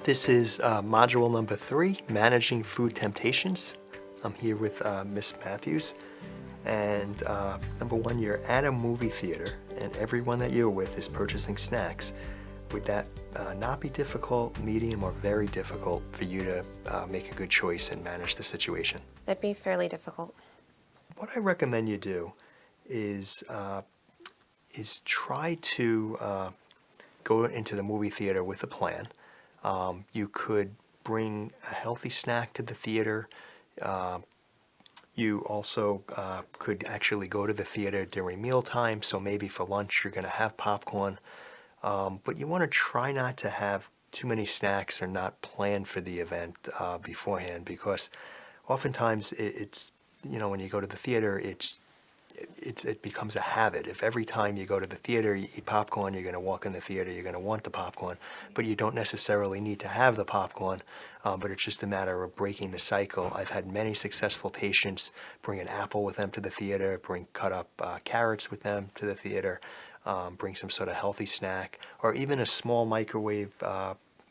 This is module number 3, Managing Food Temptations. I'm here with Miss Matthews. And number 1, you're at a movie theater and everyone that you're with is purchasing snacks. Would that not be difficult, medium, or very difficult for you to make a good choice and manage the situation? That'd be fairly difficult. What I recommend you do is try to go into the movie theater with a plan. You could bring a healthy snack to the theater. You also could actually go to the theater during mealtime, so maybe for lunch you're going to have popcorn. But you want to try not to have too many snacks or not plan for the event beforehand, because oftentimes it's, when you go to the theater, it becomes a habit. If every time you go to the theater, you eat popcorn, you're going to walk in the theater, you're going to want the popcorn, but you don't necessarily need to have the popcorn, but it's just a matter of breaking the cycle. I've had many successful patients bring an apple with them to the theater, bring cut up carrots with them to the theater, bring some sort of healthy snack, or even a small microwave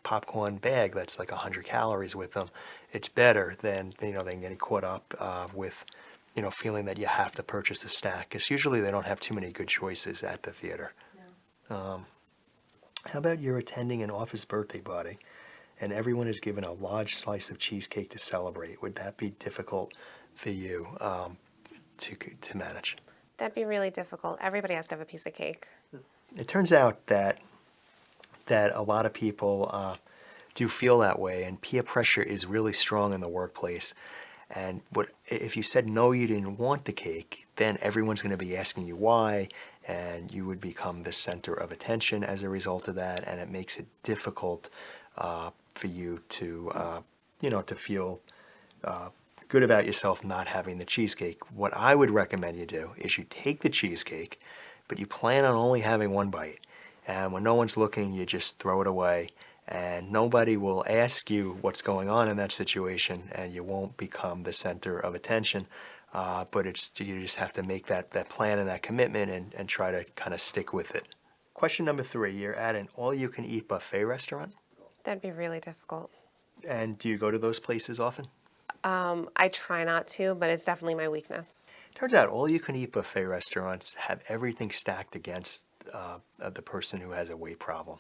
popcorn bag that's like 100 calories with them. It's better than, than getting caught up with feeling that you have to purchase a snack, because usually they don't have too many good choices at the theater. No. How about you're attending an office birthday party and everyone is given a large slice of cheesecake to celebrate? Would that be difficult for you to manage? That'd be really difficult. Everybody has to have a piece of cake. It turns out that a lot of people do feel that way, and peer pressure is really strong in the workplace. And if you said no, you didn't want the cake, then everyone's going to be asking you why, and you would become the center of attention as a result of that, and it makes it difficult for you to, to feel good about yourself not having the cheesecake. What I would recommend you do is you take the cheesecake, but you plan on only having one bite. And when no one's looking, you just throw it away. And nobody will ask you what's going on in that situation, and you won't become the center of attention. But you just have to make that plan and that commitment and try to kind of stick with it. Question number 3, you're at an all-you-can-eat buffet restaurant. That'd be really difficult. And do you go to those places often? I try not to, but it's definitely my weakness. Turns out all-you-can-eat buffet restaurants have everything stacked against the person who has a weight problem.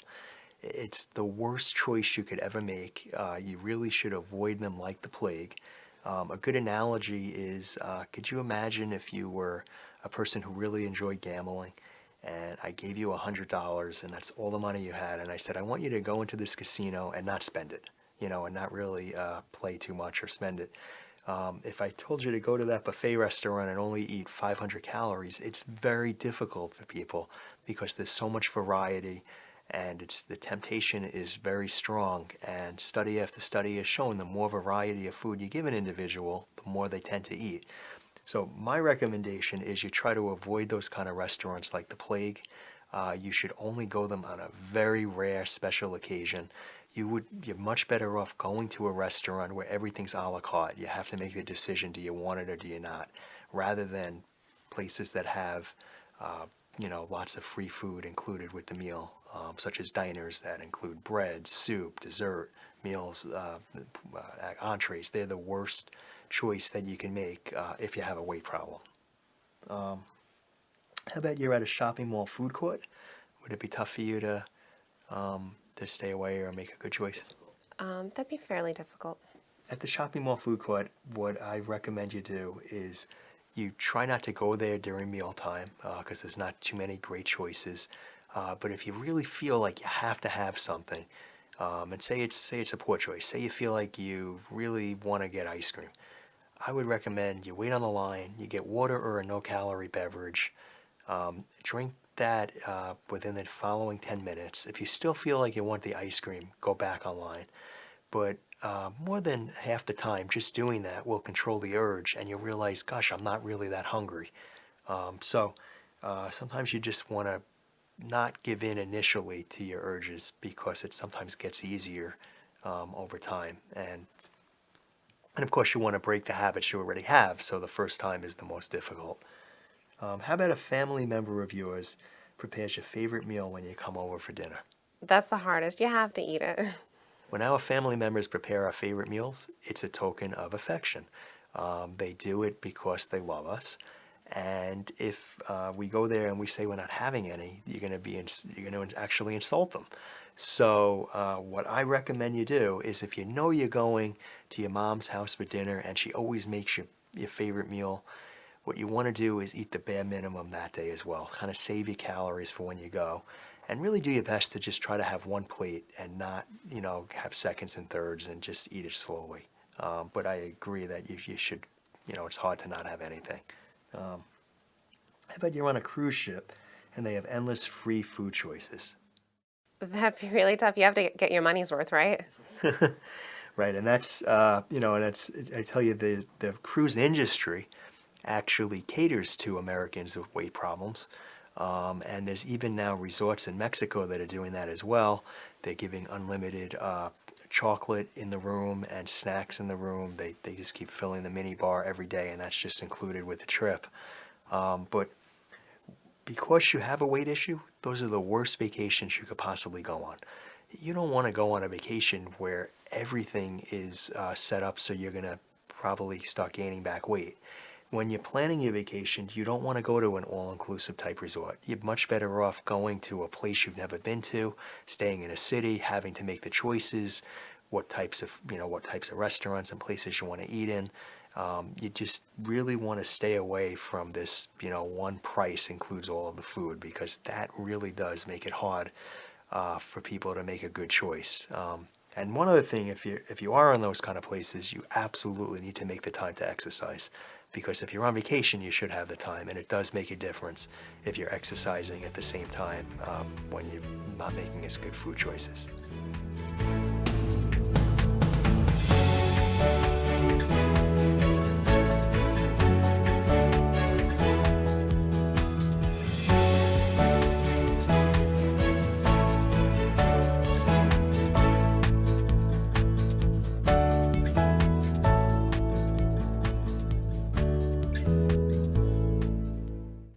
It's the worst choice you could ever make. You really should avoid them like the plague. A good analogy is, could you imagine if you were a person who really enjoyed gambling, and I gave you $100 and that's all the money you had, and I said, I want you to go into this casino and not spend it, and not really play too much or spend it. If I told you to go to that buffet restaurant and only eat 500 calories, it's very difficult for people because there's so much variety, and the temptation is very strong. And study after study has shown the more variety of food you give an individual, the more they tend to eat. So my recommendation is you try to avoid those kind of restaurants like the plague. You should only go them on a very rare special occasion. You're much better off going to a restaurant where everything's a la carte. You have to make the decision, do you want it or do you not, rather than places that have lots of free food included with the meal, such as diners that include bread, soup, dessert, meals, entrees. They're the worst choice that you can make if you have a weight problem. How about you're at a shopping mall food court? Would it be tough for you to stay away or make a good choice? That'd be fairly difficult. At the shopping mall food court, what I recommend you do is you try not to go there during mealtime because there's not too many great choices. But if you really feel like you have to have something, and say it's a poor choice, say you feel like you really want to get ice cream, I would recommend you wait on the line, you get water or a no-calorie beverage, drink that within the following 10 minutes. If you still feel like you want the ice cream, go back online. But more than half the time, just doing that will control the urge, and you'll realize, gosh, I'm not really that hungry. So sometimes you just want to not give in initially to your urges, because it sometimes gets easier over time. And of course, you want to break the habits you already have, so the first time is the most difficult. How about a family member of yours prepares your favorite meal when you come over for dinner? That's the hardest. You have to eat it. When our family members prepare our favorite meals, it's a token of affection. They do it because they love us. And if we go there and we say we're not having any, you're going to actually insult them. So what I recommend you do is if you know you're going to your mom's house for dinner and she always makes your favorite meal, what you want to do is eat the bare minimum that day as well. Kind of save your calories for when you go. And really do your best to just try to have one plate and not, have seconds and thirds and just eat it slowly. But I agree that you should, it's hard to not have anything. Um, how about you're on a cruise ship and they have endless free food choices? That'd be really tough. You have to get your money's worth, right? Right, and that's and that's I tell you the cruise industry actually caters to Americans with weight problems, and there's even now resorts in Mexico that are doing that as well. They're giving unlimited chocolate in the room and snacks in the room. They just keep filling the mini bar every day, and that's just included with the trip. But because you have a weight issue, those are the worst vacations you could possibly go on. You don't want to go on a vacation where everything is set up so you're going to probably start gaining back weight. When you're planning your vacation, you don't want to go to an all-inclusive type resort. You're much better off going to a place you've never been to, staying in a city, having to make the choices, what types of restaurants and places you want to eat in. You just really want to stay away from this, one price includes all of the food because that really does make it hard for people to make a good choice. And one other thing, if you are in those kind of places, you absolutely need to make the time to exercise because if you're on vacation, you should have the time, and it does make a difference if you're exercising at the same time when you're not making as good food choices.